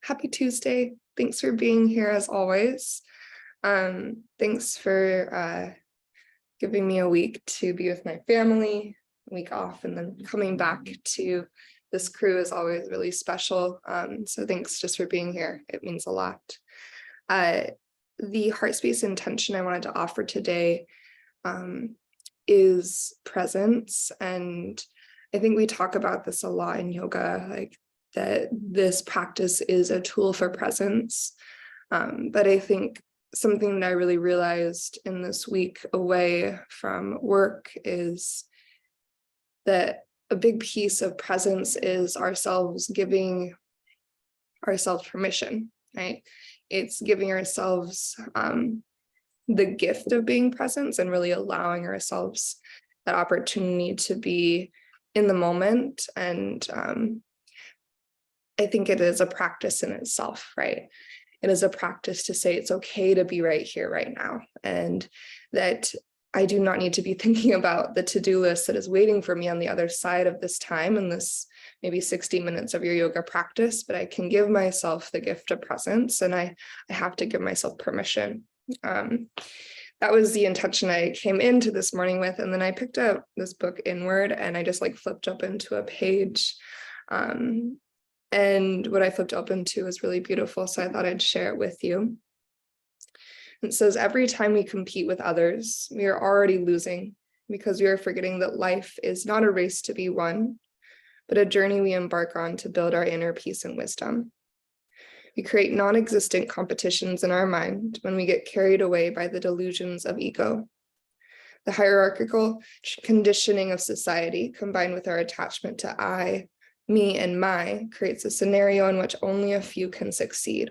Happy Tuesday. Thanks for being here as always. Thanks for giving me a week to be with my family, a week off, and then coming back to this crew is always really special. So thanks just for being here. It means a lot. The heart space intention I wanted to offer today is presence. And I think we talk about this a lot in yoga, like that this practice is a tool for presence. But I think something that I really realized in this week away from work is that a big piece of presence is ourselves giving ourselves permission, right? It's giving ourselves the gift of being present and really allowing ourselves that opportunity to be in the moment. And I think it is a practice in itself, right? It is a practice to say it's okay to be right here, right now, and that I do not need to be thinking about the to-do list that is waiting for me on the other side of this time and this maybe 60 minutes of your yoga practice, but I can give myself the gift of presence, and I have to give myself permission. That was the intention I came into this morning with, and then I picked up this book Inward, and I just like flipped up into a page. And what I flipped open to was really beautiful, so I thought I'd share it with you. It says, every time we compete with others, we are already losing because we are forgetting that life is not a race to be won, but a journey we embark on to build our inner peace and wisdom. We create non-existent competitions in our mind when we get carried away by the delusions of ego. The hierarchical conditioning of society, combined with our attachment to I, me, and my, creates a scenario in which only a few can succeed.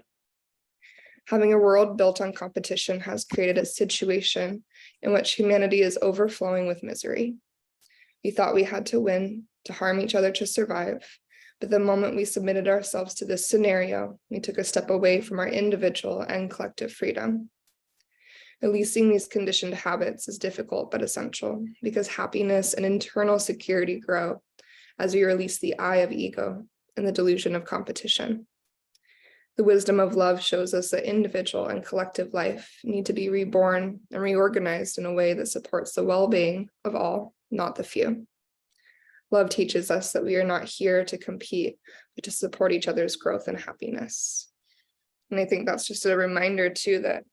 Having a world built on competition has created a situation in which humanity is overflowing with misery. We thought we had to win, to harm each other to survive, but the moment we submitted ourselves to this scenario, we took a step away from our individual and collective freedom. Releasing these conditioned habits is difficult but essential because happiness and internal security grow as we release the I of ego and the delusion of competition. The wisdom of love shows us that individual and collective life need to be reborn and reorganized in a way that supports the well-being of all, not the few. Love teaches us that we are not here to compete, but to support each other's growth and happiness. And I think that's just a reminder too that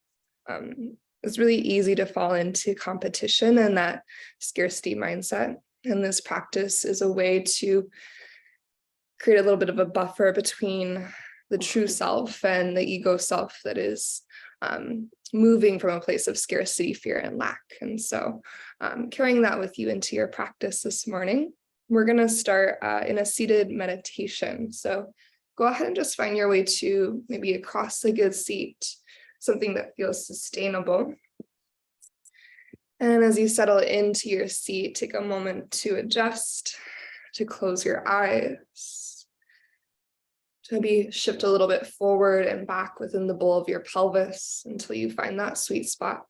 it's really easy to fall into competition and that scarcity mindset. And this practice is a way to create a little bit of a buffer between the true self and the ego self that is moving from a place of scarcity, fear, and lack. And so carrying that with you into your practice this morning, we're going to start in a seated meditation. So go ahead and just find your way to maybe a cross-legged seat, something that feels sustainable. And as you settle into your seat, take a moment to adjust, to close your eyes, to maybe shift a little bit forward and back within the bowl of your pelvis until you find that sweet spot.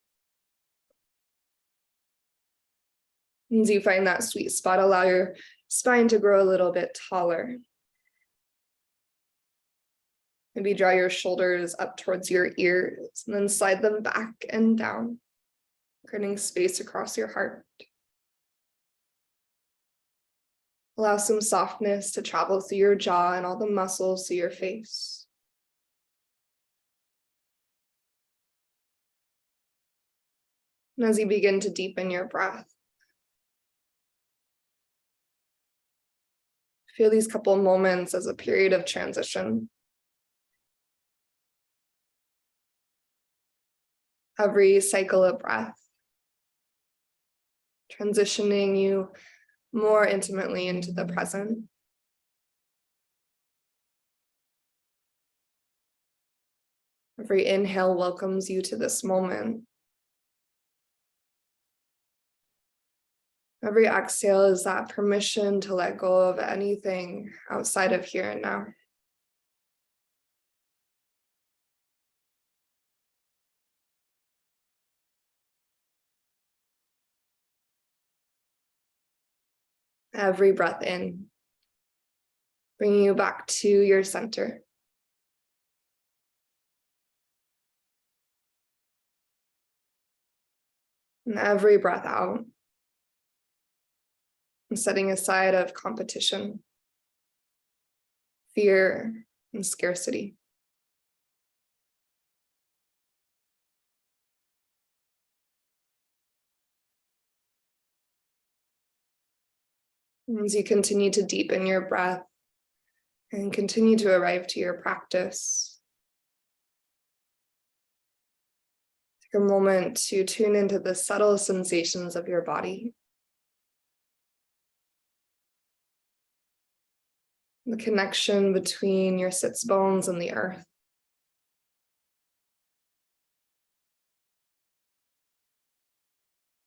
As you find that sweet spot, allow your spine to grow a little bit taller. Maybe draw your shoulders up towards your ears and then slide them back and down, creating space across your heart. Allow some softness to travel through your jaw and all the muscles through your face. And as you begin to deepen your breath, feel these couple moments as a period of transition. Every cycle of breath, transitioning you more intimately into the present. Every inhale welcomes you to this moment. Every exhale is that permission to let go of anything outside of here and now. Every breath in, bringing you back to your center. And every breath out, and setting aside of competition, fear, and scarcity. As you continue to deepen your breath and continue to arrive to your practice, take a moment to tune into the subtle sensations of your body. The connection between your sits bones and the earth.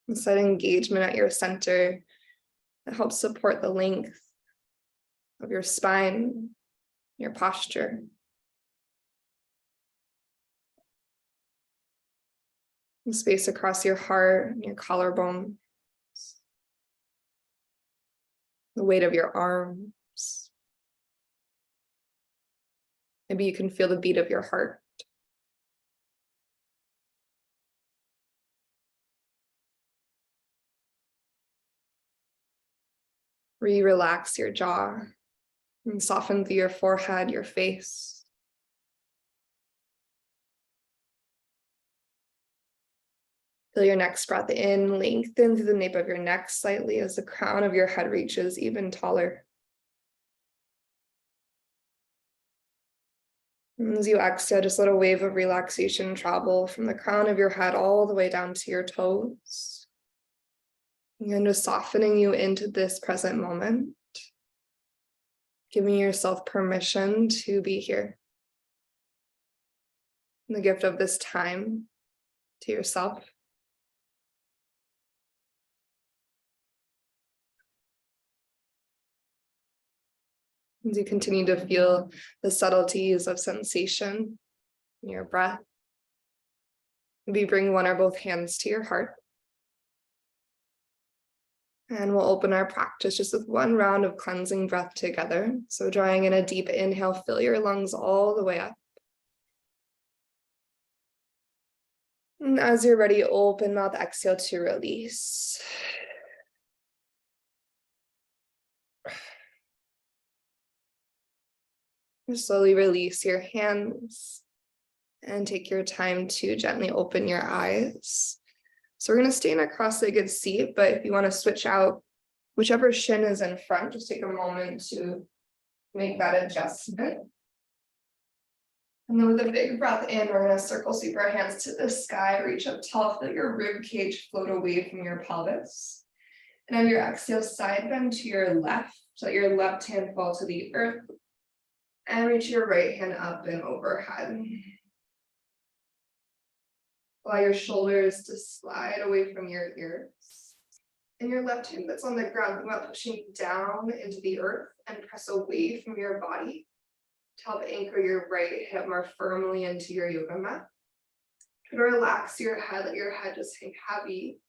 And set engagement at your center that helps support the length of your spine, your posture. And space across your heart and your collarbone. The weight of your arms. Maybe you can feel the beat of your heart. Relax your jaw and soften through your forehead, your face. Feel your next breath in, lengthen through the nape of your neck slightly as the crown of your head reaches even taller. And as you exhale, just let a wave of relaxation travel from the crown of your head all the way down to your toes. And just softening you into this present moment, giving yourself permission to be here. And the gift of this time to yourself. As you continue to feel the subtleties of sensation in your breath, maybe bring one or both hands to your heart. And we'll open our practice just with one round of cleansing breath together. So drawing in a deep inhale, fill your lungs all the way up. And as you're ready, open mouth, exhale to release. Just slowly release your hands and take your time to gently open your eyes. So we're going to stay in a cross-legged seat, but if you want to switch out whichever shin is in front, just take a moment to make that adjustment. And then with a big breath in, we're going to circle sweep our hands to the sky, reach up tall, feel your rib cage float away from your pelvis. And on your exhale, side bend to your left, so let your left hand fall to the earth. And reach your right hand up and overhead. Allow your shoulders to slide away from your ears. And your left hand that's on the ground, think about pushing down into the earth and press away from your body to help anchor your right hip more firmly into your yoga mat. Try to relax your head, let your head just hang heavy.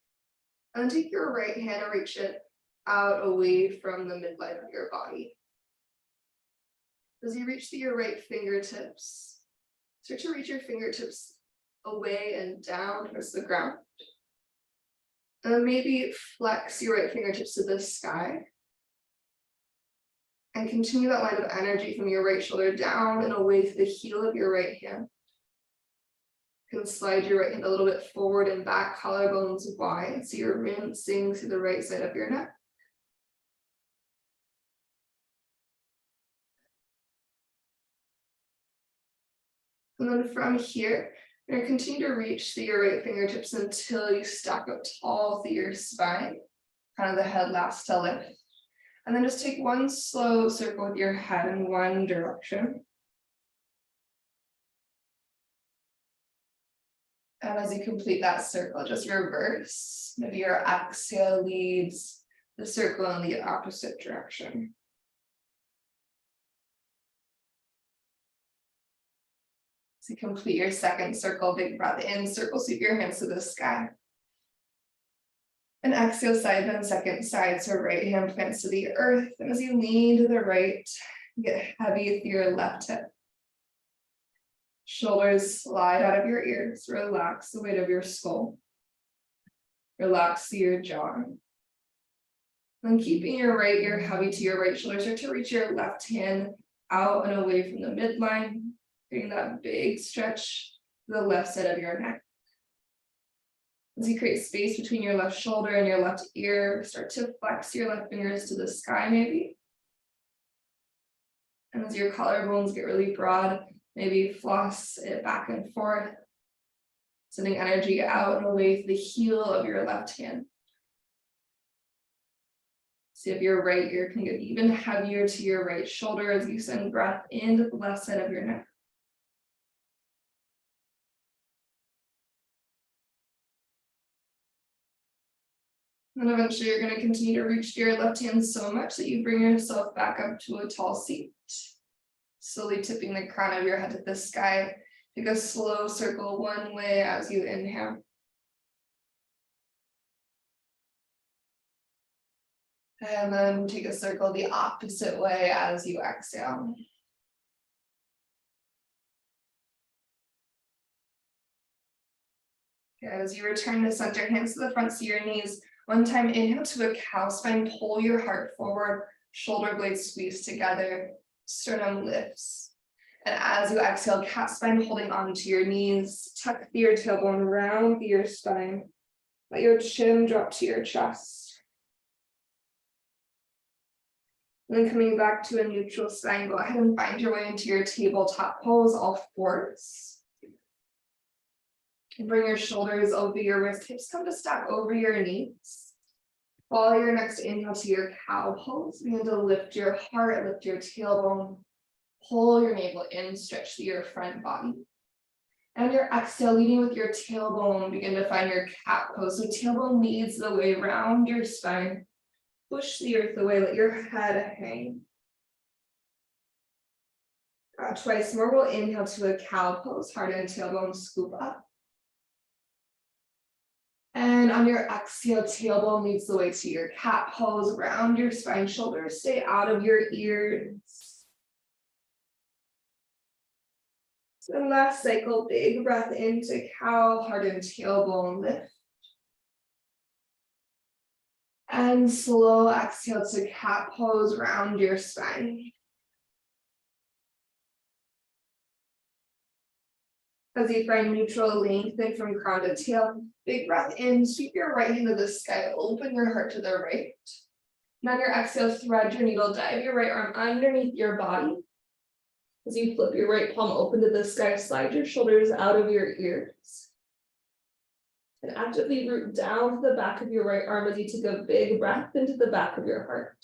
And then take your right hand and reach it out away from the midline of your body. As you reach to your right fingertips, start to reach your fingertips away and down towards the ground. And then maybe flex your right fingertips to the sky. And continue that line of energy from your right shoulder down and away to the heel of your right hand. You can slide your right hand a little bit forward and back, collarbones wide, so you're rinsing to the right side of your neck. And then from here, you're going to continue to reach through your right fingertips until you stack up tall through your spine. Crown of the head last to lift. And then just take one slow circle with your head in one direction. And as you complete that circle, just reverse. Maybe your exhale leads the circle in the opposite direction. So complete your second circle, big breath in, circle, sweep your hands to the sky. And exhale, side bend, second side, so right hand plants to the earth. And as you lean to the right, get heavy through your left hip. Shoulders slide out of your ears, relax the weight of your skull. Relax your jaw. And keeping your right ear heavy to your right shoulder, start to reach your left hand out and away from the midline, creating that big stretch to the left side of your neck. As you create space between your left shoulder and your left ear, start to flex your left fingers to the sky maybe. And as your collarbones get really broad, maybe floss it back and forth, sending energy out and away to the heel of your left hand. See if your right ear can get even heavier to your right shoulder as you send breath into the left side of your neck. And eventually you're going to continue to reach your left hand so much that you bring yourself back up to a tall seat. Slowly tipping the crown of your head to the sky. Take a slow circle one way as you inhale. And then take a circle the opposite way as you exhale. Okay, as you return to center, hands to the front, see your knees. One time, inhale to a cow spine, pull your heart forward, shoulder blades squeeze together, sternum lifts. And as you exhale, cat spine holding onto your knees, tuck your tailbone round your spine. Let your chin drop to your chest. And then coming back to a neutral spine, go ahead and find your way into your tabletop pose, all fours. And bring your shoulders over your wrist, hips come to stack over your knees. Follow your next inhale to your cow pose. Begin to lift your heart, lift your tailbone. Pull your navel in, stretch through your front body. And your exhale, leading with your tailbone, begin to find your cat pose. So tailbone leads the way around your spine. Push the earth away, let your head hang. Twice more, we'll inhale to a cow pose, heart and tailbone scoop up. And on your exhale, tailbone leads the way to your cat pose, round your spine, shoulders stay out of your ears. So last cycle, big breath into cow, heart and tailbone lift. And slow exhale to cat pose, round your spine. As you find neutral, lengthen from crown to tail. Big breath in, sweep your right hand to the sky, open your heart to the right. And on your exhale, thread your needle, dive your right arm underneath your body. As you flip your right palm open to the sky, slide your shoulders out of your ears. And actively root down to the back of your right arm as you take a big breath into the back of your heart.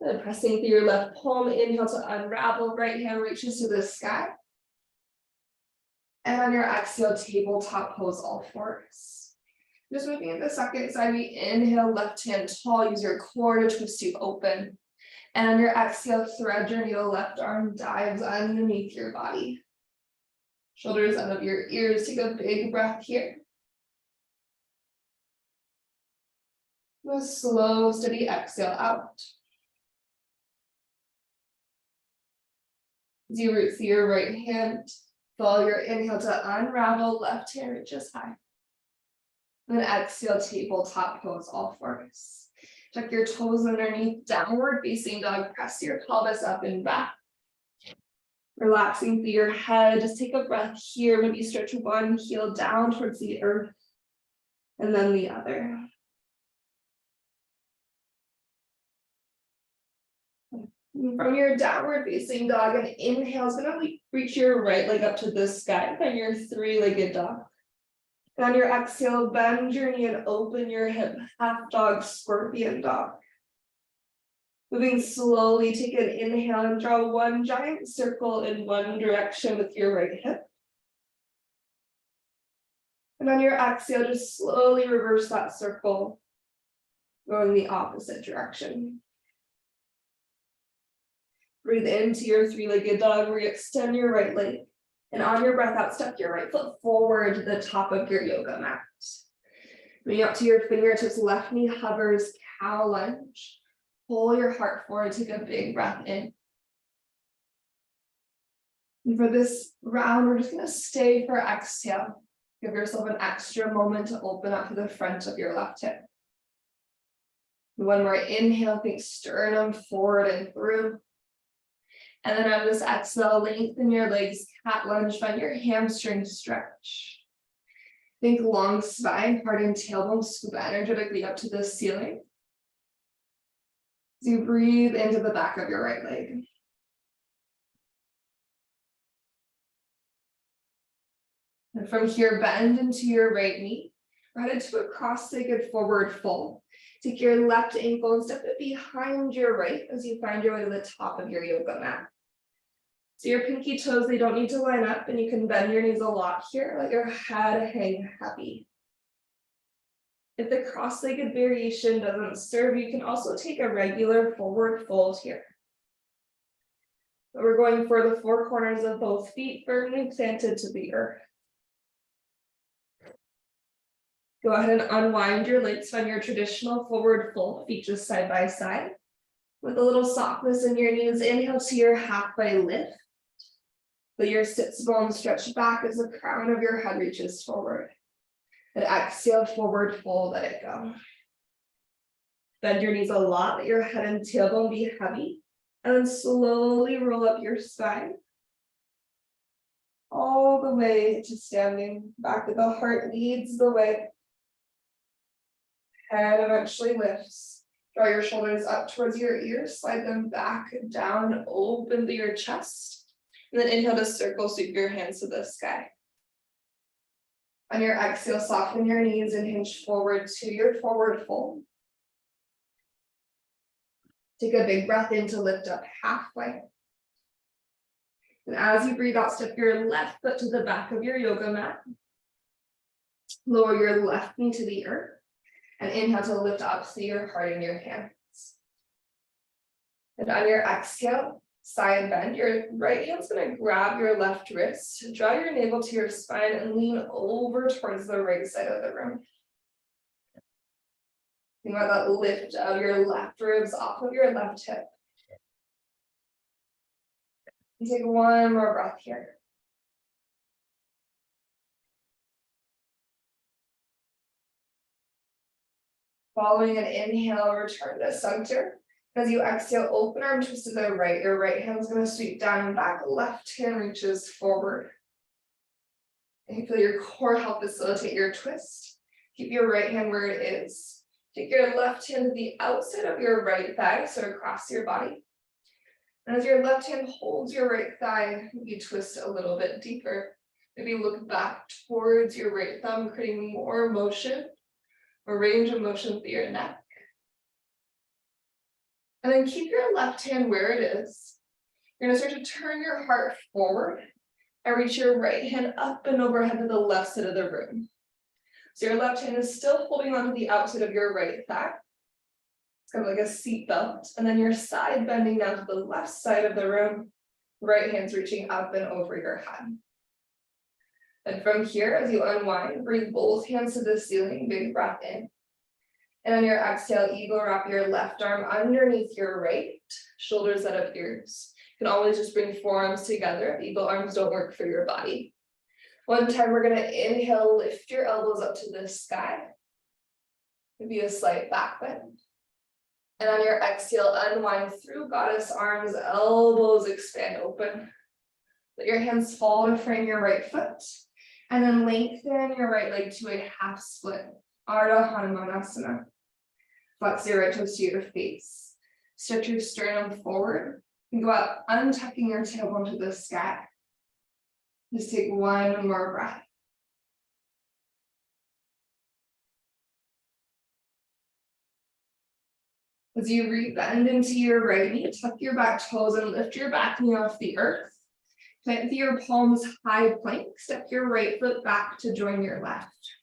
And pressing through your left palm, inhale to unravel, right hand reaches to the sky. And on your exhale, tabletop pose, all fours. Just moving into the second side, we inhale, left hand tall, use your core to twist you open. And on your exhale, thread your needle, left arm dives underneath your body. Shoulders out of your ears, take a big breath here. A slow, steady exhale out. As you root through your right hand, follow your inhale to unravel, left hand reaches high. And then exhale, tabletop pose, all fours. Tuck your toes underneath, downward facing dog, press your pelvis up and back. Relaxing through your head, just take a breath here, maybe stretch one heel down towards the earth, and then the other. From your downward facing dog, an inhale is going to reach your right leg up to the sky, find your three-legged dog. And on your exhale, bend your knee and open your hip, half dog, scorpion dog. Moving slowly, take an inhale and draw one giant circle in one direction with your right hip. And on your exhale, just slowly reverse that circle, going the opposite direction. Breathe into your three-legged dog where you extend your right leg. And on your breath out, step your right foot forward to the top of your yoga mat. Bring up to your fingertips, left knee hovers, cow lunge. Pull your heart forward, take a big breath in. And for this round, we're just going to stay for exhale. Give yourself an extra moment to open up to the front of your left hip. One more inhale, think sternum forward and through. And then on this exhale, lengthen your legs, cat lunge, find your hamstring stretch. Think long spine, harden tailbone, scoop energetically up to the ceiling. As you breathe into the back of your right leg. And from here, bend into your right knee. We're headed to a cross-legged forward fold. Take your left ankle and step it behind your right as you find your way to the top of your yoga mat. So your pinky toes, they don't need to line up, and you can bend your knees a lot here, let your head hang heavy. If the cross-legged variation doesn't serve, you can also take a regular forward fold here. But we're going for the four corners of both feet firmly planted to the earth. Go ahead and unwind your legs on your traditional forward fold, feet just side by side. With a little softness in your knees, inhale to your halfway lift. Let your sits bones stretch back as the crown of your head reaches forward. And exhale, forward fold, let it go. Bend your knees a lot, let your head and tailbone be heavy. And then slowly roll up your spine. All the way to standing. Back of the heart leads the way. Head eventually lifts. Draw your shoulders up towards your ears, slide them back, down, open to your chest. And then inhale to circle, sweep your hands to the sky. On your exhale, soften your knees and hinge forward to your forward fold. Take a big breath in to lift up halfway. And as you breathe out, step your left foot to the back of your yoga mat. Lower your left knee to the earth. And inhale to lift up so your heart in your hands. And on your exhale, side bend. Your right hand's going to grab your left wrist. Draw your navel to your spine and lean over towards the right side of the room. Think about that lift of your left ribs off of your left hip. And take one more breath here. Following an inhale, return to center. As you exhale, open arm twist to the right. Your right hand's going to sweep down and back. Left hand reaches forward. And you feel your core help facilitate your twist. Keep your right hand where it is. Take your left hand to the outside of your right thigh, so across your body. And as your left hand holds your right thigh, you twist a little bit deeper. Maybe look back towards your right thumb, creating more motion. A range of motion through your neck. And then keep your left hand where it is. You're going to start to turn your heart forward and reach your right hand up and overhead to the left side of the room. So your left hand is still holding onto the outside of your right thigh. It's kind of like a seat belt. And then your side bending down to the left side of the room. Right hand's reaching up and over your head. And from here, as you unwind, bring both hands to the ceiling, big breath in. And on your exhale, eagle wrap your left arm underneath your right, shoulders out of ears. You can always just bring forearms together if eagle arms don't work for your body. One time, we're gonna inhale, lift your elbows up to the sky. Maybe a slight back bend. And on your exhale, unwind through goddess arms, elbows expand open. Let your hands fall to frame your right foot. And then lengthen your right leg to a half split, Ardha Hanumanasana. Flex your right toes to your face. Stretch your sternum forward and go out, untucking your tailbone to the sky. Just take one more breath. As you rebend into your right knee, tuck your back toes and lift your back knee off the earth. Plant your palms high plank, step your right foot back to join your left.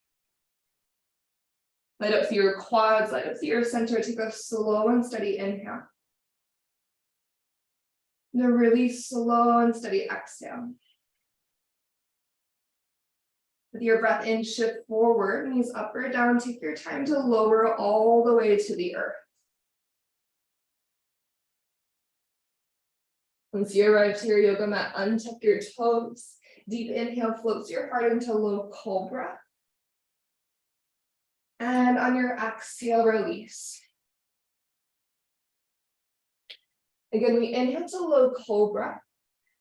Light up through your quads, light up through your center, take a slow and steady inhale. And a really slow and steady exhale. With your breath in, shift forward, knees up or down, take your time to lower all the way to the earth. Once you arrive to your yoga mat, untuck your toes. Deep inhale floats your heart into low cobra. And on your exhale, release. Again, we inhale to low cobra.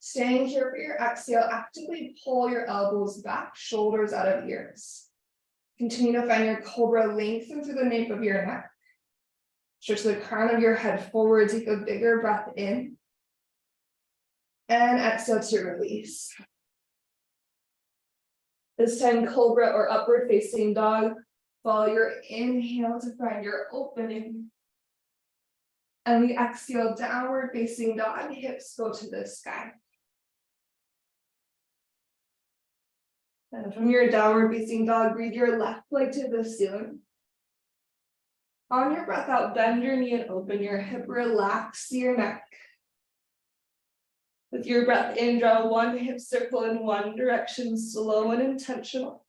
Staying here for your exhale, actively pull your elbows back, shoulders out of ears. Continue to find your cobra lengthen through the nape of your neck. Stretch the crown of your head forward, take a bigger breath in. And exhale to release. This time, cobra or upward facing dog. Follow your inhale to find your opening. And the exhale, downward facing dog, hips go to the sky. And from your downward facing dog, breathe your left leg to the ceiling. On your breath out, bend your knee and open your hip, relax your neck. With your breath in, draw one hip circle in one direction, slow and intentional.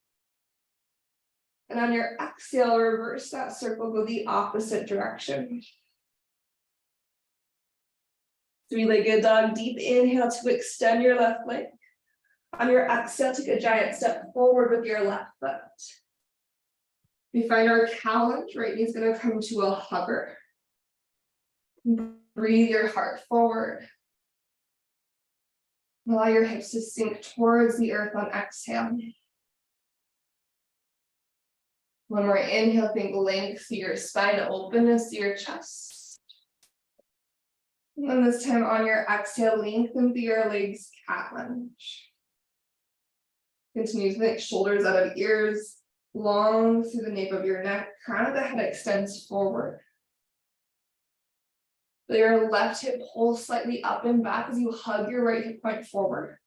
And on your exhale, reverse that circle, go the opposite direction. Three-legged dog, deep inhale to extend your left leg. On your exhale, take a giant step forward with your left foot. We find our cow lunge, right knee is going to come to a hover. Breathe your heart forward. Allow your hips to sink towards the earth on exhale. One more inhale, think length through your spine, openness through your chest. And this time on your exhale, lengthen through your legs, cat lunge. Continue to think shoulders out of ears, long through the nape of your neck, crown of the head extends forward. Feel your left hip pull slightly up and back as you hug your right hip point forward.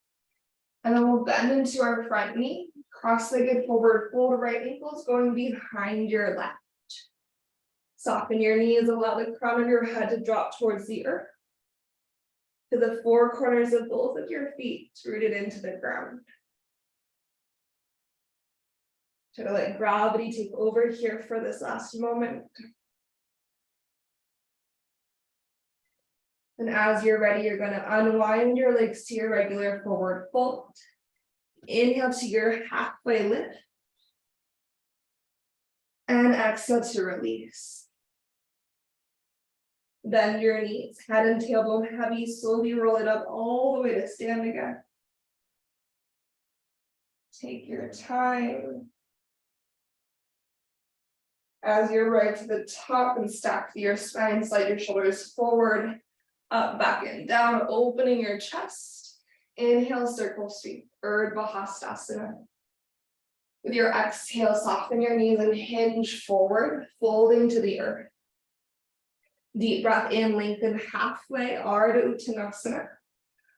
And then we'll bend into our front knee, cross-legged forward fold, right ankles going behind your left. Soften your knees, allow the crown of your head to drop towards the earth. To the four corners of both of your feet rooted into the ground. Try to let gravity take over here for this last moment. And as you're ready, you're going to unwind your legs to your regular forward fold. Inhale to your halfway lift. And exhale to release. Bend your knees, head and tailbone heavy, slowly roll it up all the way to stand again. Take your time. As you arrive to the top and stack your spine, slide your shoulders forward, up, back, and down, opening your chest. Inhale, circle sweep, Urdhva Hastasana. With your exhale, soften your knees and hinge forward, folding to the earth. Deep breath in, lengthen halfway, Ardha Uttanasana.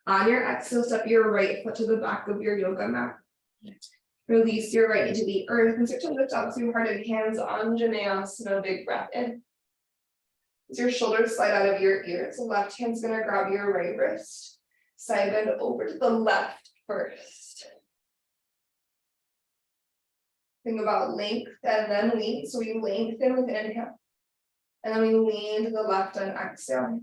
On your exhale, step your right foot to the back of your yoga mat. Release your right knee to the earth and start to lift up through hearted hands, Anjaneyasana, big breath in. As your shoulders slide out of your ears, the left hand's gonna grab your right wrist. Side bend over to the left first. Think about length and then lean. So we lengthen with inhale. And then we lean to the left on exhale.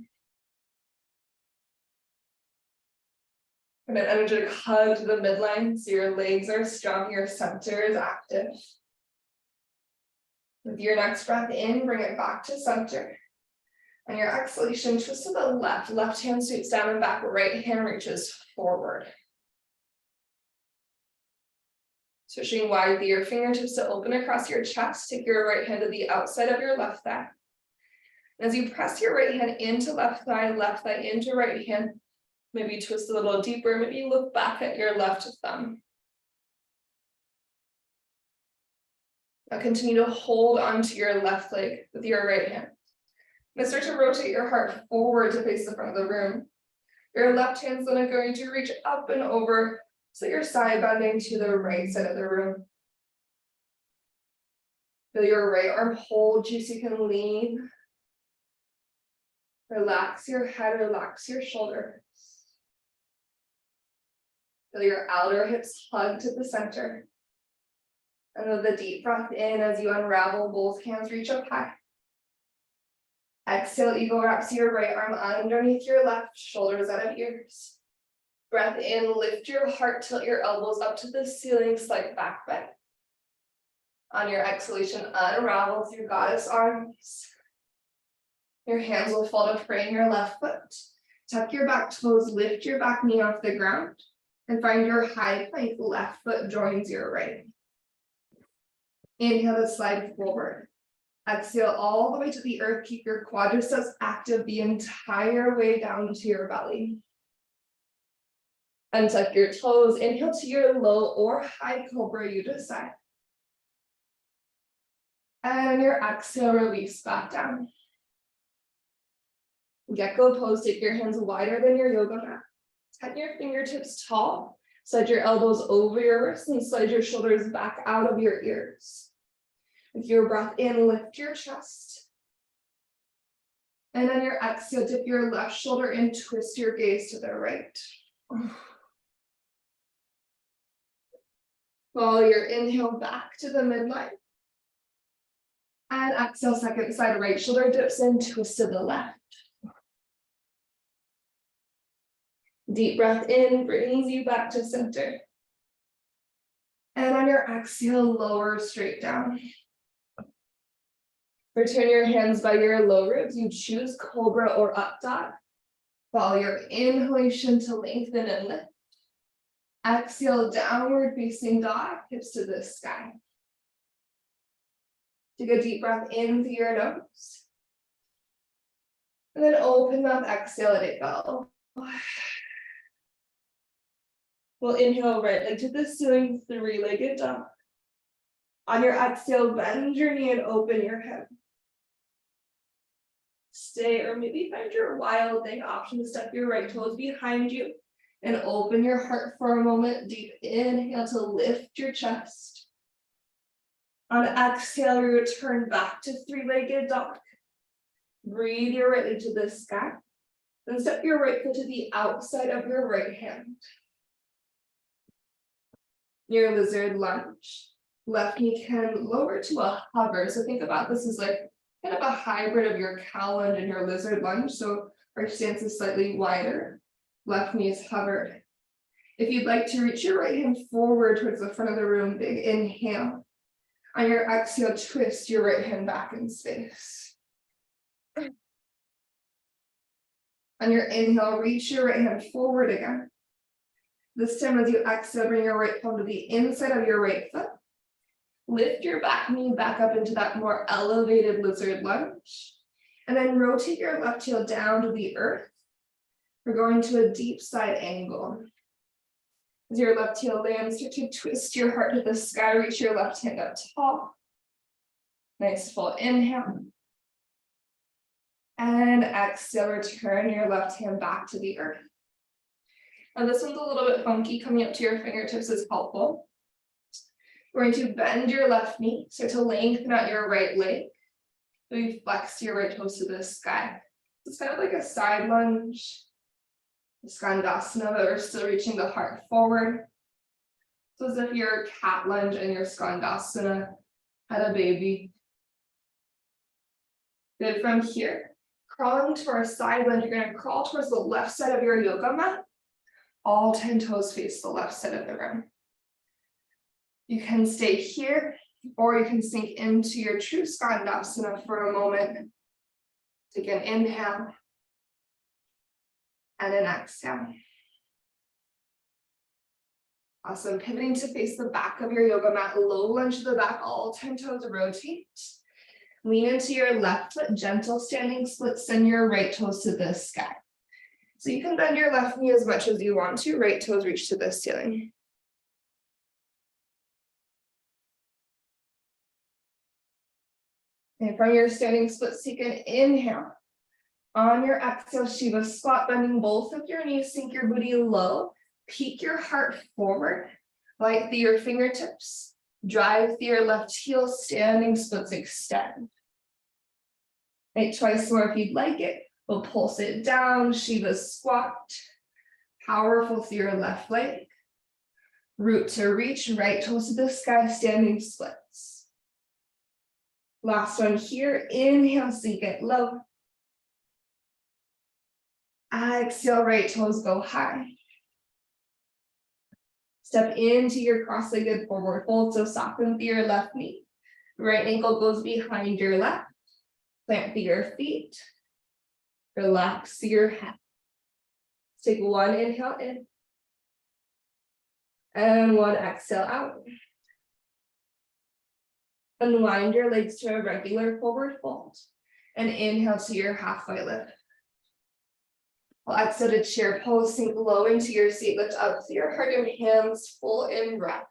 And an energetic hug to the midline so your legs are strong, your center is active. With your next breath in, bring it back to center. On your exhalation, twist to the left. Left hand sweeps down and back, right hand reaches forward. Switching wide with your fingertips to open across your chest. Take your right hand to the outside of your left thigh. And as you press your right hand into left thigh into right hand, maybe twist a little deeper, maybe look back at your left thumb. Now continue to hold onto your left leg with your right hand. Now start to rotate your heart forward to face the front of the room. Your left hand's then going to reach up and over, so you're side bending to the right side of the room. Feel your right arm hold you so you can lean. Relax your head, relax your shoulders. Feel your outer hips hug to the center. And with a deep breath in, as you unravel, both hands reach up high. Exhale, eagle wraps your right arm underneath your left, shoulders out of ears. Breath in, lift your heart, tilt your elbows up to the ceiling, slight back bend. On your exhalation, unravel through goddess arms. Your hands will fall to frame your left foot. Tuck your back toes, lift your back knee off the ground, and find your high plank, left foot joins your right. Inhale to slide forward. Exhale all the way to the earth. Keep your quadriceps active the entire way down to your belly. Untuck your toes. Inhale to your low or high cobra, you decide. And your exhale, release back down. Gecko pose, take your hands wider than your yoga mat. Tuck your fingertips tall. Slide your elbows over your wrists and slide your shoulders back out of your ears. With your breath in, lift your chest. And then your exhale, dip your left shoulder in, twist your gaze to the right. Follow your inhale back to the midline. And exhale, second side, right shoulder dips in, twist to the left. Deep breath in brings you back to center. And on your exhale, lower straight down. Return your hands by your low ribs. You choose cobra or up dog. Follow your inhalation to lengthen and lift. Exhale, downward facing dog, hips to the sky. Take a deep breath in through your nose. And then open mouth, exhale, let it go. We'll inhale right leg to the ceiling, three-legged dog. On your exhale, bend your knee and open your hip. Stay, or maybe find your wild thing option to step your right toes behind you and open your heart for a moment. Deep inhale to lift your chest. On exhale, we return back to three-legged dog. Breathe your right leg to the sky. Then step your right foot to the outside of your right hand. Your lizard lunge. Left knee can lower to a hover. So think about this as like kind of a hybrid of your cow lunge and your lizard lunge. So our stance is slightly wider. Left knee is hovered. If you'd like to reach your right hand forward towards the front of the room, big inhale. On your exhale, twist your right hand back in space. On your inhale, reach your right hand forward again. This time as you exhale, bring your right palm to the inside of your right foot. Lift your back knee back up into that more elevated lizard lunge. And then rotate your left heel down to the earth. We're going to a deep side angle. As your left heel lands, start to twist your heart to the sky, reach your left hand up tall. Nice full inhale. And exhale, return your left hand back to the earth. Now this one's a little bit funky, coming up to your fingertips is helpful. We're going to bend your left knee, start to lengthen out your right leg. Maybe flex your right toes to the sky. It's kind of like a side lunge. Skandasana, but we're still reaching the heart forward. So as if your cat lunge and your Skandasana had a baby. Good. From here, crawling to our side lunge, you're going to crawl towards the left side of your yoga mat. All 10 toes face the left side of the room. You can stay here, or you can sink into your true Skandasana for a moment. Take an inhale. And an exhale. Awesome. Pivoting to face the back of your yoga mat, low lunge to the back, all 10 toes rotate. Lean into your left foot, gentle standing split, send your right toes to the sky. So you can bend your left knee as much as you want to, right toes reach to the ceiling. And from your standing split, seek an inhale. On your exhale, Shiva squat, bending both of your knees, sink your booty low, peek your heart forward, light through your fingertips, drive through your left heel, standing splits extend. Make twice more if you'd like it. We'll pulse it down, Shiva squat, powerful through your left leg. Root to reach, right toes to the sky, standing splits. Last one here, inhale, sink it low. Exhale, right toes go high. Step into your cross-legged forward fold, so soften through your left knee. Right ankle goes behind your left. Plant through your feet. Relax your head. Take one inhale in. And one exhale out. Unwind your legs to a regular forward fold. And inhale to your halfway lift. We'll exhale to chair pose, sink low into your seat, lift up to your heart and hands, full in breath.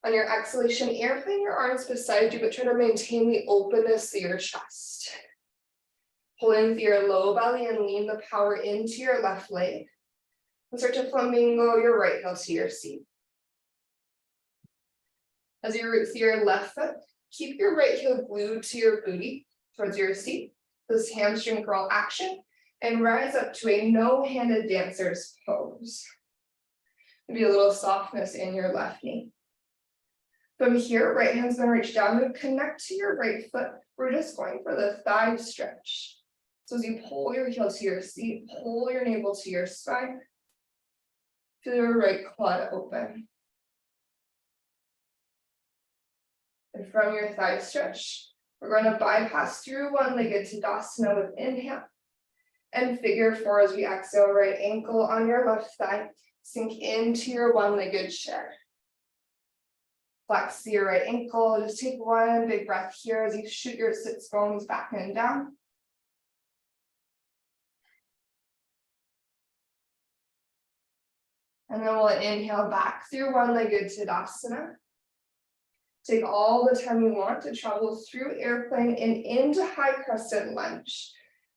On your exhalation, airplane your arms beside you, but try to maintain the openness of your chest. Pull in through your low belly and lean the power into your left leg. And start to flamingo your right heel to your seat. As you root through your left foot, keep your right heel glued to your booty towards your seat. This hamstring curl action. And rise up to a no-handed dancer's pose. Maybe a little softness in your left knee. From here, right hand's gonna reach down and connect to your right foot. We're just going for the thigh stretch. So as you pull your heel to your seat, pull your navel to your spine. Feel your right quad open. And from your thigh stretch, we're going to bypass through one-legged Tadasana with inhale. And figure four as we exhale, right ankle on your left thigh, sink into your one-legged chair. Flex your right ankle, just take one big breath here as you shoot your sits bones back and down. And then we'll inhale back through one-legged Tadasana. Take all the time you want to travel through airplane and into high crescent lunge.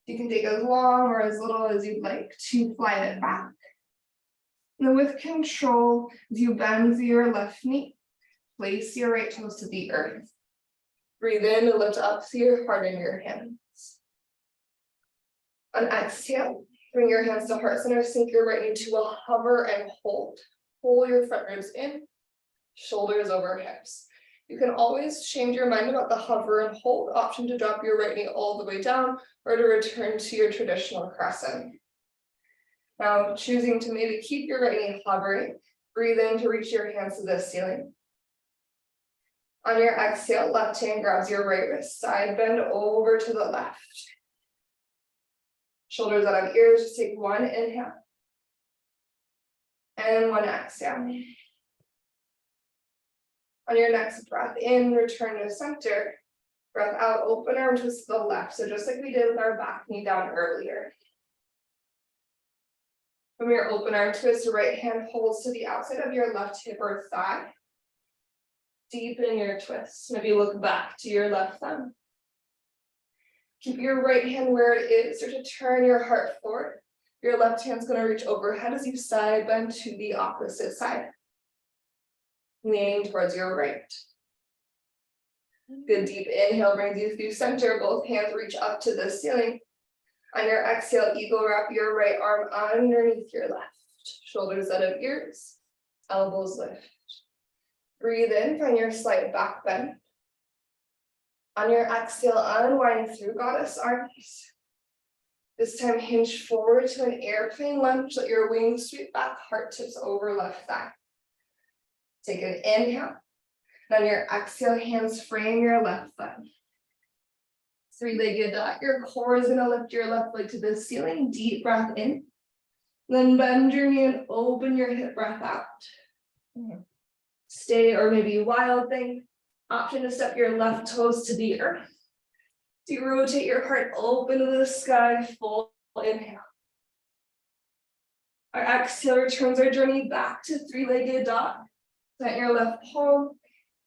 You can take as long or as little as you'd like to fly it back. And with control, as you bend your left knee, place your right toes to the earth. Breathe in and lift up to your heart in your hands. On exhale, bring your hands to heart center, sink your right knee to a hover and hold. Pull your front ribs in, shoulders over hips. You can always change your mind about the hover and hold option to drop your right knee all the way down or to return to your traditional crescent. Now, choosing to maybe keep your right knee hovering, breathe in to reach your hands to the ceiling. On your exhale, left hand grabs your right wrist, side bend over to the left. Shoulders out of ears, just take one inhale. And one exhale. On your next breath in, return to center. Breath out, open arm twist to the left. So just like we did with our back knee down earlier. From your open arm twist, right hand holds to the outside of your left hip or thigh. Deepen your twist. Maybe look back to your left thumb. Keep your right hand where it is. Start to turn your heart forward. Your left hand's going to reach overhead as you side bend to the opposite side. Leaning towards your right. Good deep inhale brings you through center. Both hands reach up to the ceiling. On your exhale, eagle wrap your right arm underneath your left. Shoulders out of ears. Elbows lift. Breathe in, find your slight back bend. On your exhale, unwind through goddess arms. This time hinge forward to an airplane lunge. Let your wings sweep back, heart tips over left thigh. Take an inhale. And on your exhale, hands frame your left foot. Three-legged dot. Your core is going to lift your left leg to the ceiling. Deep breath in. Then bend your knee and open your hip breath out. Stay or maybe wild thing. Option to step your left toes to the earth. So you rotate your heart open to the sky, full inhale. Our exhale returns our journey back to three-legged dog. Plant your left palm,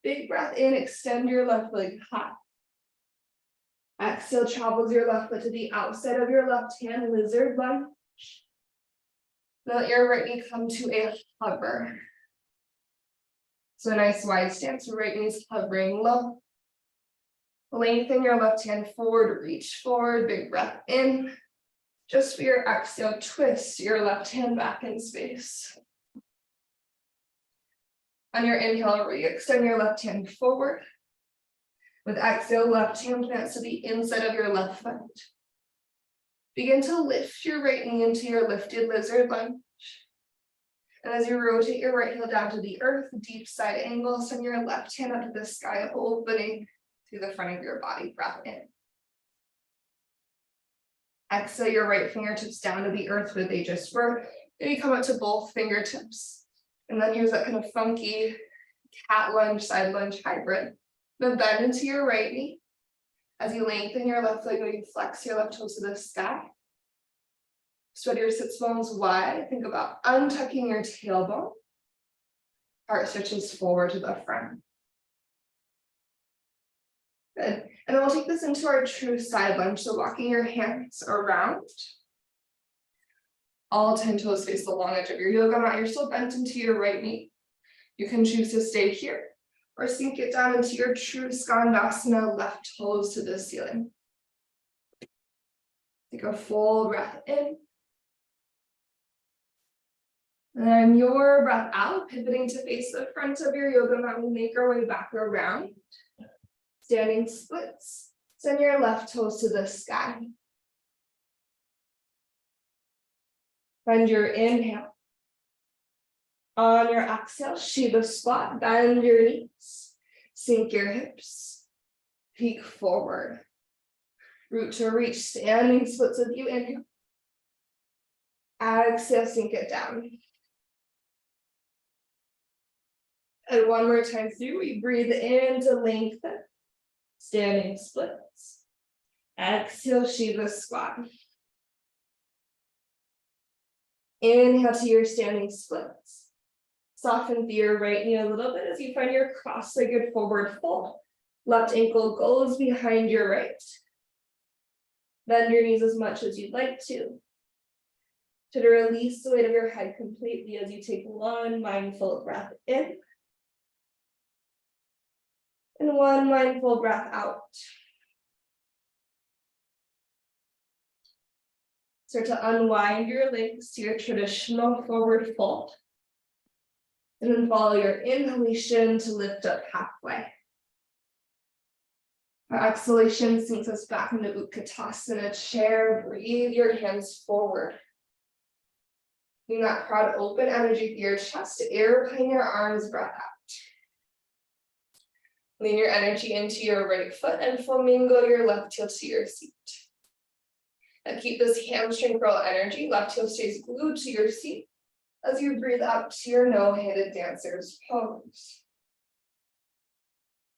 big breath in, extend your left leg high. Exhale travels your left foot to the outside of your left hand, lizard lunge. Now let your right knee come to a hover. So a nice wide stance, right knee's hovering low. Lengthen your left hand forward, reach forward, big breath in. Just for your exhale, twist your left hand back in space. On your inhale, re-extend your left hand forward. With exhale, left hand plants to the inside of your left foot. Begin to lift your right knee into your lifted lizard lunge. And as you rotate your right heel down to the earth, deep side angle, send your left hand up to the sky, opening through the front of your body. Breath in. Exhale your right fingertips down to the earth where they just were. Maybe come up to both fingertips. And then here's that kind of funky cat lunge, side lunge hybrid. Then bend into your right knee. As you lengthen your left leg, you flex your left toes to the sky. Spread your sits bones wide. Think about untucking your tailbone. Heart stretches forward to the front. Good. And we'll take this into our true side lunge. So walking your hands around. All 10 toes face the long edge of your yoga mat. You're still bent into your right knee. You can choose to stay here or sink it down into your true Skandasana, left toes to the ceiling. Take a full breath in. And then your breath out, pivoting to face the front of your yoga mat. We make our way back around. Standing splits. Send your left toes to the sky. Find your inhale. On your exhale, Shiva squat. Bend your knees. Sink your hips. Peek forward. Root to reach. Standing splits with you. Inhale. Exhale, sink it down. And one more time through, we breathe in to lengthen. Standing splits. Exhale, Shiva squat. Inhale to your standing splits. Soften through your right knee a little bit as you find your cross-legged forward fold. Left ankle goes behind your right. Bend your knees as much as you'd like to. To release the weight of your head completely as you take one mindful breath in. And one mindful breath out. Start to unwind your legs to your traditional forward fold. And then follow your inhalation to lift up halfway. Our exhalation sinks us back into Utkatasana chair. Breathe your hands forward. Bring that proud open energy through your chest, airplane your arms, breath out. Lean your energy into your right foot and flamingo your left heel to your seat. And keep this hamstring curl energy. Left heel stays glued to your seat as you breathe up to your no-handed dancer's pose.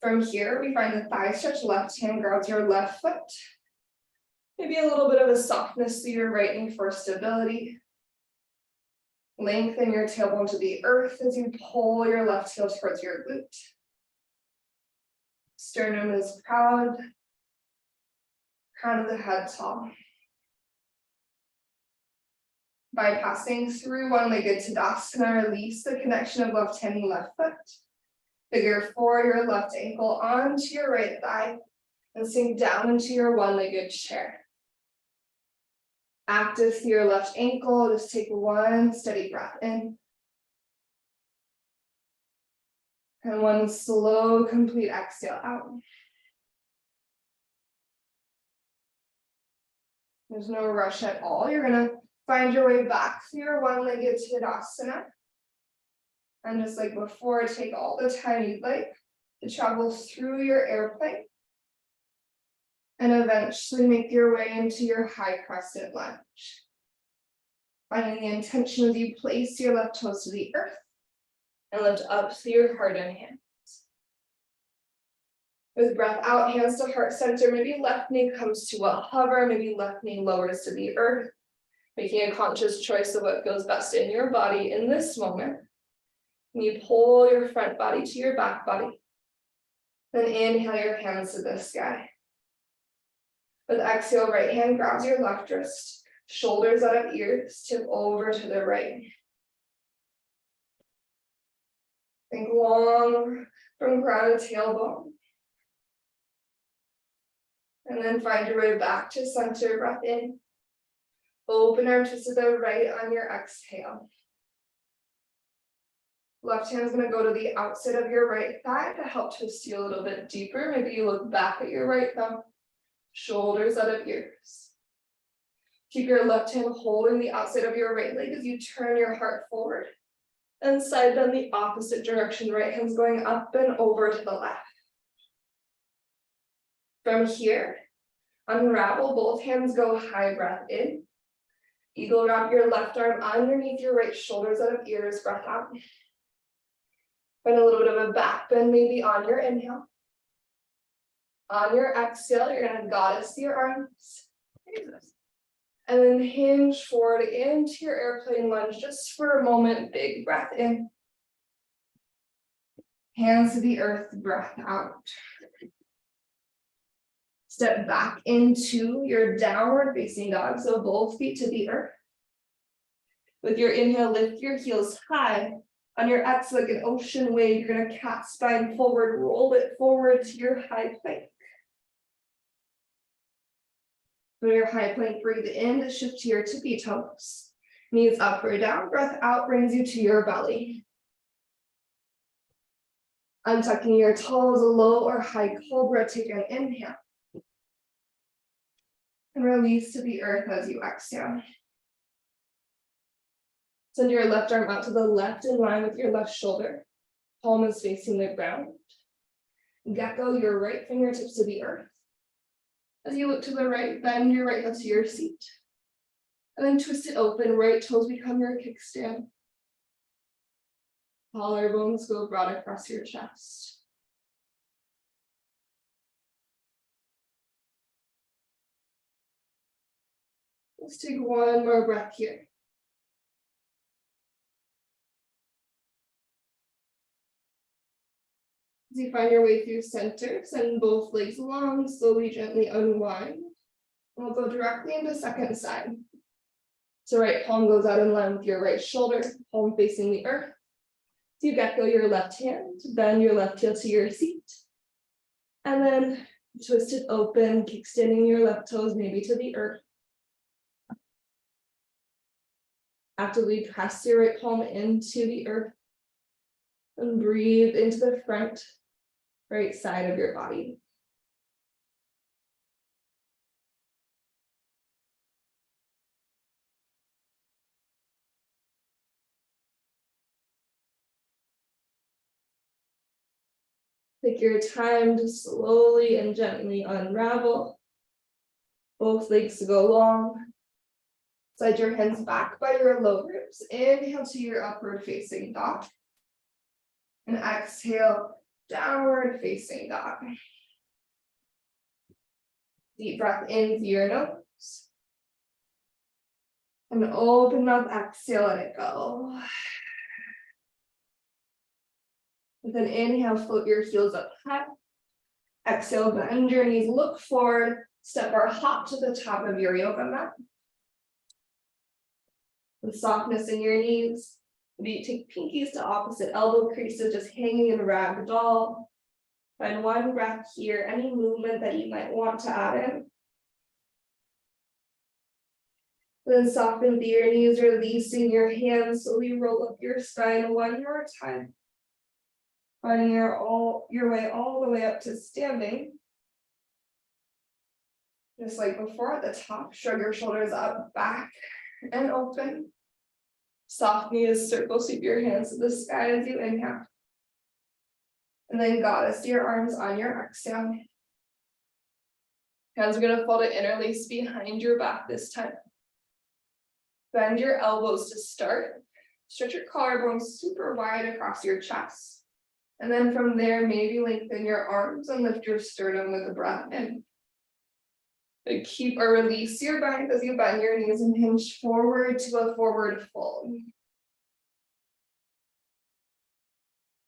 From here, we find the thigh stretch. Left hand grabs your left foot. Maybe a little bit of a softness through your right knee for stability. Lengthen your tailbone to the earth as you pull your left heel towards your glute. Sternum is proud. Crown of the head tall. Bypassing through one-legged Tadasana, release the connection of left hand and left foot. Figure 4, your left ankle onto your right thigh and sink down into your one-legged chair. Active through your left ankle, just take one steady breath in. And one slow, complete exhale out. There's no rush at all. You're gonna find your way back through your one-legged Tadasana. And just like before, take all the time you'd like to travel through your airplane. And eventually make your way into your high crescent lunge. Finding the intention as you place your left toes to the earth and lift up through your heart and hands. With breath out, hands to heart center, maybe left knee comes to a hover, maybe left knee lowers to the earth, making a conscious choice of what feels best in your body in this moment. And you pull your front body to your back body. Then inhale your hands to the sky. With exhale, right hand grabs your left wrist, shoulders out of ears, tip over to the right. Think long from crown to tailbone. And then find your way back to center, breath in. Open arm twist to the right on your exhale. Left hand is going to go to the outside of your right thigh to help twist you a little bit deeper. Maybe you look back at your right thumb, shoulders out of ears. Keep your left hand holding the outside of your right leg as you turn your heart forward. And side bend the opposite direction. Right hand's going up and over to the left. From here, unravel, both hands go high, breath in. Eagle wrap your left arm underneath your right shoulders out of ears, breath out. Find a little bit of a back bend maybe on your inhale. On your exhale, you're gonna goddess your arms. And then hinge forward into your airplane lunge just for a moment. Big breath in. Hands to the earth, breath out. Step back into your downward facing dog, so both feet to the earth. With your inhale, lift your heels high. On your exhale, like an ocean wave, you're gonna cat spine forward, roll it forward to your high plank. From your high plank, breathe in to shift to your tippy toes. Knees up or down, breath out brings you to your belly. Untucking your toes, low or high cobra, take an inhale. And release to the earth as you exhale. Send your left arm out to the left in line with your left shoulder. Palm is facing the ground. Gecko your right fingertips to the earth. As you look to the right, bend your right hip to your seat. And then twist it open, right toes become your kickstand. Collarbones go broad across your chest. Let's take one more breath here. As you find your way through center, send both legs long, slowly, gently unwind. And we'll go directly into second side. So right palm goes out in line with your right shoulder, palm facing the earth. So you gecko your left hand, bend your left heel to your seat. And then twist it open, kickstanding your left toes maybe to the earth. Actively press your right palm into the earth. And breathe into the front right side of your body. Take your time to slowly and gently unravel. Both legs to go long. Slide your hands back by your low ribs. Inhale to your upward facing dog. And exhale, downward facing dog. Deep breath in through your nose. And open mouth, exhale, let it go. With an inhale, float your heels up high. Exhale, bend your knees, look forward, step or hop to the top of your yoga mat. With softness in your knees, maybe take pinkies to opposite elbow creases, just hanging in ragdoll. Find one breath here, any movement that you might want to add in. Then soften through your knees, releasing your hands, slowly roll up your spine one more time. Finding your way all the way up to standing. Just like before at the top, shrug your shoulders up, back, and open. Soft knees, circle, sweep your hands to the sky as you inhale. And then goddess your arms on your exhale. Hands are going to fold to interlace behind your back this time. Bend your elbows to start. Stretch your collarbones super wide across your chest. And then from there, maybe lengthen your arms and lift your sternum with a breath in. But keep or release your bind as you bend your knees and hinge forward to a forward fold.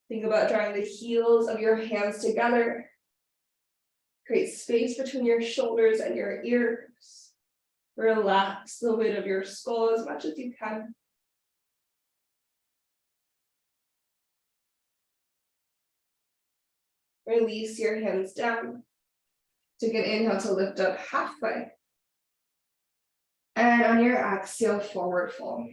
Think about drawing the heels of your hands together. Create space between your shoulders and your ears. Relax the weight of your skull as much as you can. Release your hands down. Take an inhale to lift up halfway. And on your exhale, forward fold.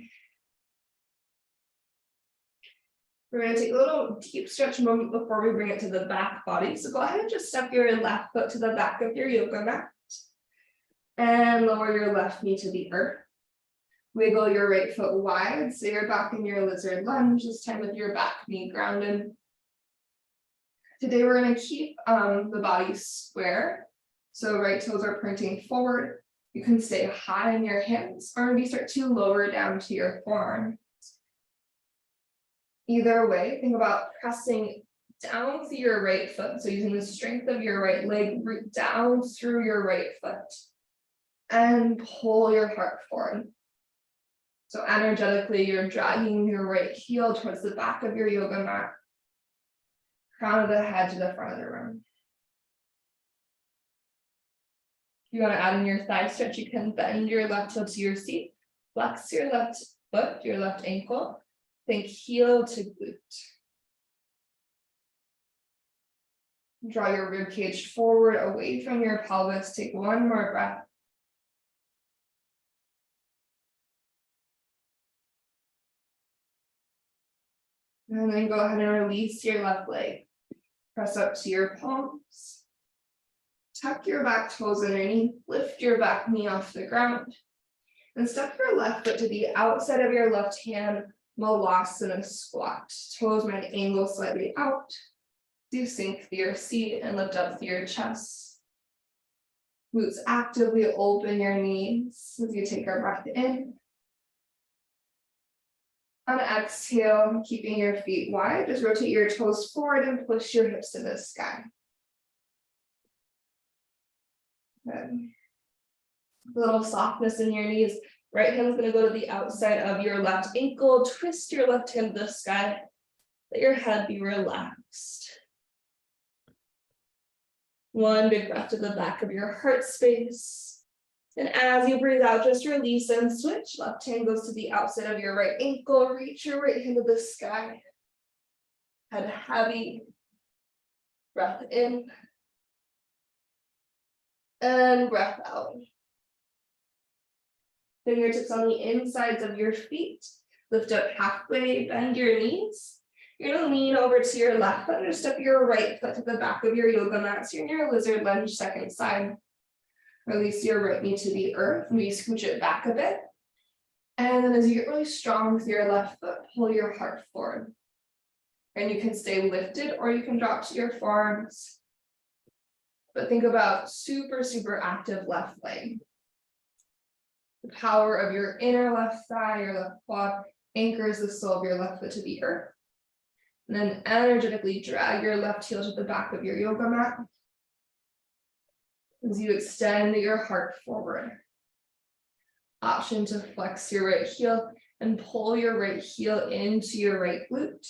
We're going to take a little deep stretch moment before we bring it to the back body. So go ahead and just step your left foot to the back of your yoga mat. And lower your left knee to the earth. Wiggle your right foot wide, so you're back in your lizard lunge, this time with your back knee grounded. Today we're going to keep the body square, so right toes are pointing forward. You can stay high in your hands, or maybe start to lower down to your forearm. Either way, think about pressing down through your right foot, so using the strength of your right leg, root down through your right foot, and pull your heart forward. So energetically, you're dragging your right heel towards the back of your yoga mat, crown of the head to the front of the room. If you want to add in your thigh stretch, you can bend your left heel to your seat, flex your left foot, your left ankle, think heel to glute. Draw your rib cage forward away from your pelvis. Take one more breath. And then go ahead and release your left leg. Press up to your palms. Tuck your back toes underneath. Lift your back knee off the ground. And step your left foot to the outside of your left hand. Malasana squat. Toes might angle slightly out. Do sink through your seat and lift up through your chest. Glutes actively open your knees as you take a breath in. On exhale, keeping your feet wide, just rotate your toes forward and push your hips to the sky. Good. A little softness in your knees. Right hand's going to go to the outside of your left ankle. Twist your left hand to the sky. Let your head be relaxed. One big breath to the back of your heart space. And as you breathe out, just release and switch. Left hand goes to the outside of your right ankle. Reach your right hand to the sky. Head heavy. Breath in. And breath out. Fingertips on the insides of your feet. Lift up halfway, bend your knees. You're going to lean over to your left foot and step your right foot to the back of your yoga mat. So you're in your lizard lunge, second side. Release your right knee to the earth. Maybe scooch it back a bit. And then as you get really strong with your left foot, pull your heart forward. And you can stay lifted or you can drop to your forearms. But think about super, super active left leg. The power of your inner left thigh, your left quad, anchors the sole of your left foot to the earth. And then energetically drag your left heel to the back of your yoga mat. As you extend your heart forward. Option to flex your right heel and pull your right heel into your right glute.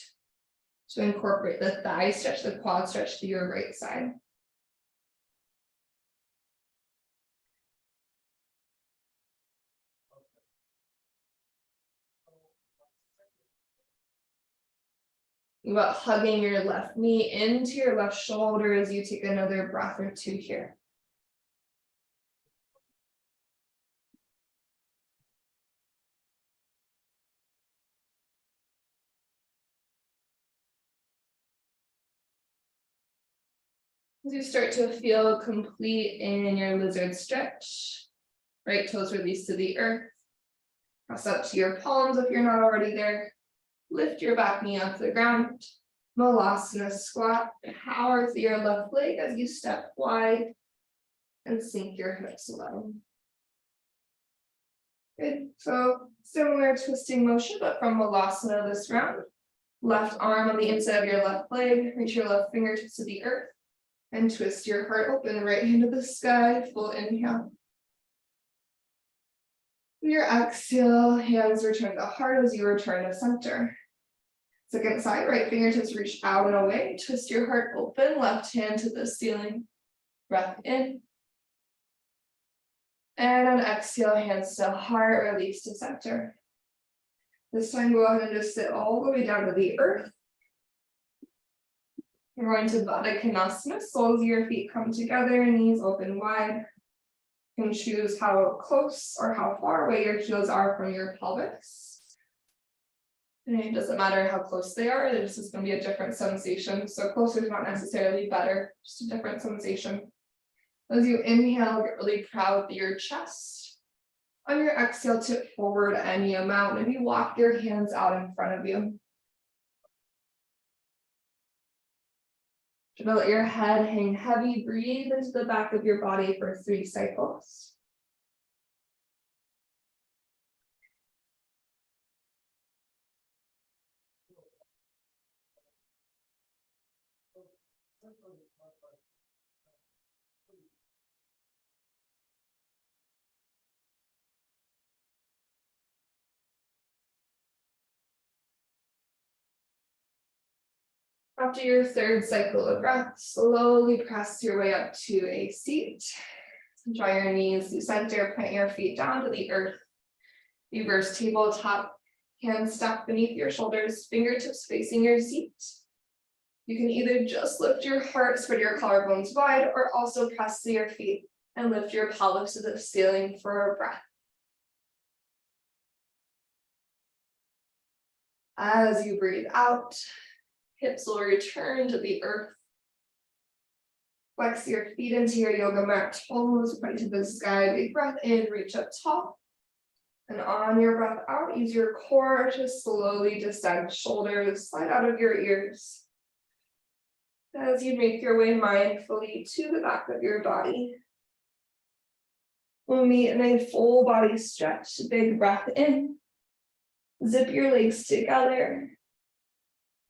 So incorporate the thigh stretch, the quad stretch to your right side. About hugging your left knee into your left shoulder as you take another breath or two here. As you start to feel complete in your lizard stretch, right toes release to the earth. Press up to your palms if you're not already there. Lift your back knee off the ground. Malasana squat. Power through your left leg as you step wide and sink your hips low. Good. So similar twisting motion, but from Malasana this round. Left arm on the inside of your left leg. Reach your left fingertips to the earth. And twist your heart open, right hand to the sky, full inhale. Your exhale, hands return to heart as you return to center. Second side, right fingertips reach out and away. Twist your heart open, left hand to the ceiling. Breath in. And on exhale, hands to heart, release to center. This time, go ahead and just sit all the way down to the earth. You're going to Baddha Konasana, soles of your feet come together, knees open wide. You can choose how close or how far away your heels are from your pelvis. And it doesn't matter how close they are, this is going to be a different sensation. So closer is not necessarily better, just a different sensation. As you inhale, get really proud of your chest. On your exhale, tip forward any amount. Maybe walk your hands out in front of you. Try to let your head hang heavy. Breathe into the back of your body for 3 cycles. After your 3rd cycle of breath, slowly press your way up to a seat. Draw your knees to center, plant your feet down to the earth. Reverse tabletop, hands stacked beneath your shoulders, fingertips facing your seat. You can either just lift your heart, spread your collarbones wide, or also press to your feet and lift your pelvis to the ceiling for a breath. As you breathe out, hips will return to the earth. Flex your feet into your yoga mat, toes point to the sky. Big breath in, reach up tall. And on your breath out, use your core to slowly descend. Shoulders slide out of your ears. As you make your way mindfully to the back of your body, we'll meet in a full body stretch. Big breath in. Zip your legs together.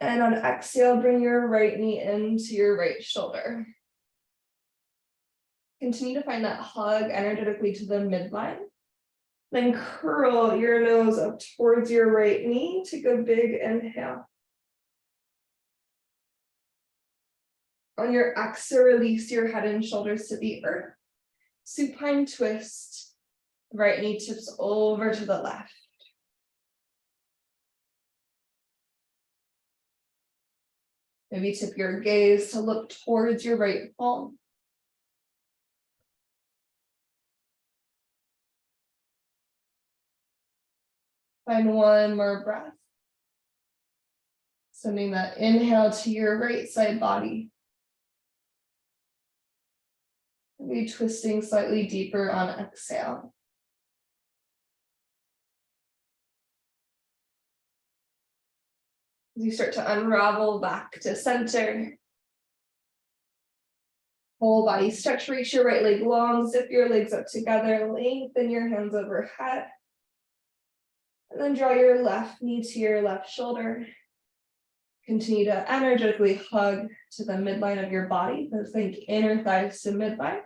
And on exhale, bring your right knee into your right shoulder. Continue to find that hug energetically to the midline. Then curl your nose up towards your right knee. Take a big inhale. On your exhale, release your head and shoulders to the earth. Supine twist. Right knee tips over to the left. Maybe tip your gaze to look towards your right palm. Find one more breath. Sending that inhale to your right side body. Maybe twisting slightly deeper on exhale. As you start to unravel back to center. Whole body stretch, reach your right leg long, zip your legs up together, lengthen your hands overhead. And then draw your left knee to your left shoulder. Continue to energetically hug to the midline of your body. So think inner thighs to midline.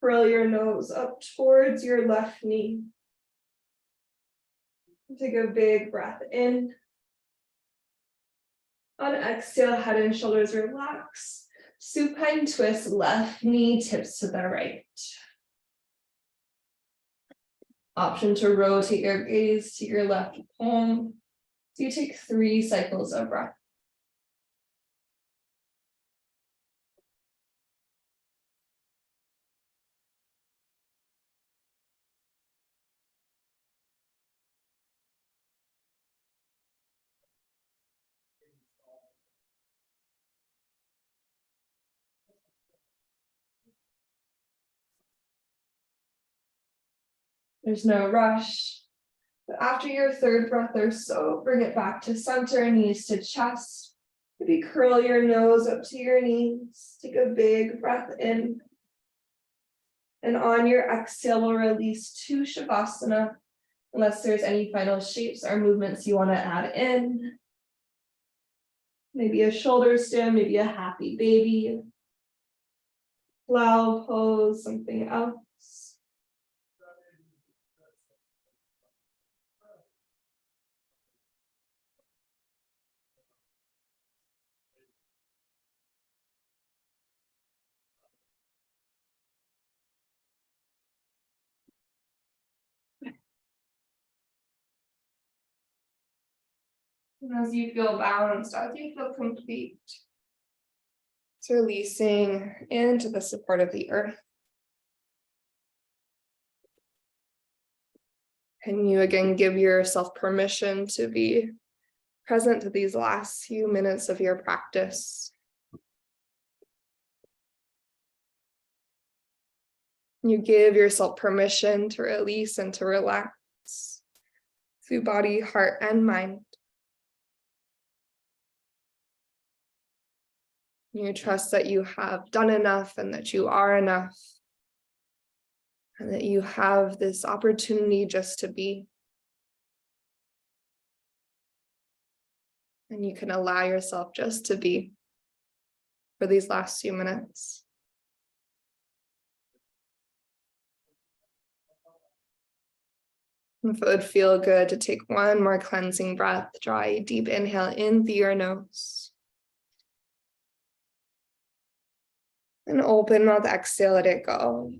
Curl your nose up towards your left knee. Take a big breath in. On exhale, head and shoulders relax. Supine twist, left knee tips to the right. Option to rotate your gaze to your left palm. So you take 3 cycles of breath. There's no rush. But after your 3rd breath or so, bring it back to center, knees to chest. Maybe curl your nose up to your knees. Take a big breath in. And on your exhale, we'll release to Shavasana, unless there's any final shapes or movements you want to add in. Maybe a shoulder stand, maybe a happy baby. Plow pose, something else. And as you feel balanced, as you feel complete, it's releasing into the support of the earth. Can you again give yourself permission to be present to these last few minutes of your practice? You give yourself permission to release and to relax through body, heart, and mind. You trust that you have done enough and that you are enough, and that you have this opportunity just to be. And you can allow yourself just to be for these last few minutes. If it would feel good to take one more cleansing breath, draw a deep inhale in through your nose. And open mouth, exhale, let it go.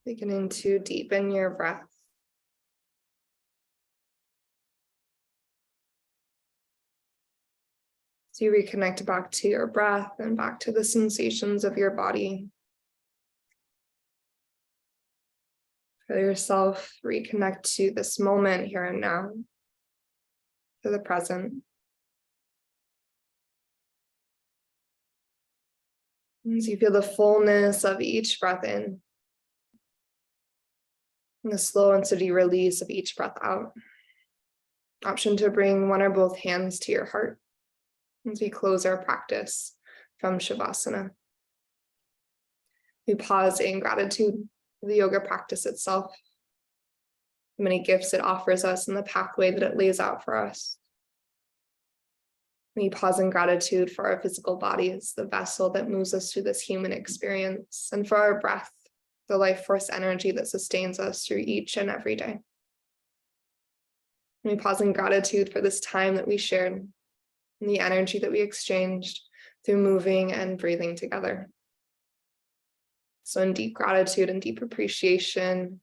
Beginning to deepen your breath. So you reconnect back to your breath and back to the sensations of your body. Feel yourself reconnect to this moment here and now, to the present. As you feel the fullness of each breath in, and the slow and steady release of each breath out. Option to bring one or both hands to your heart as we close our practice from Shavasana. We pause in gratitude for the yoga practice itself, the many gifts it offers us and the pathway that it lays out for us. We pause in gratitude for our physical bodies, the vessel that moves us through this human experience, and for our breath, the life force energy that sustains us through each and every day. And we pause in gratitude for this time that we shared and the energy that we exchanged through moving and breathing together. So in deep gratitude and deep appreciation,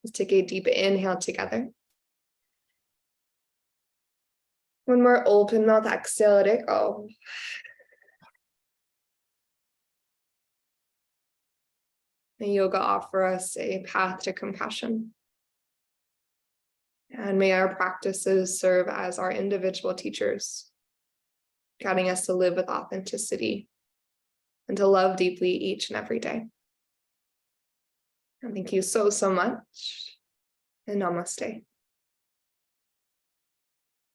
let's take a deep inhale together. One more open mouth exhale, let it go. May yoga offer us a path to compassion. And may our practices serve as our individual teachers, guiding us to live with authenticity and to love deeply each and every day. And thank you so, so much. And namaste.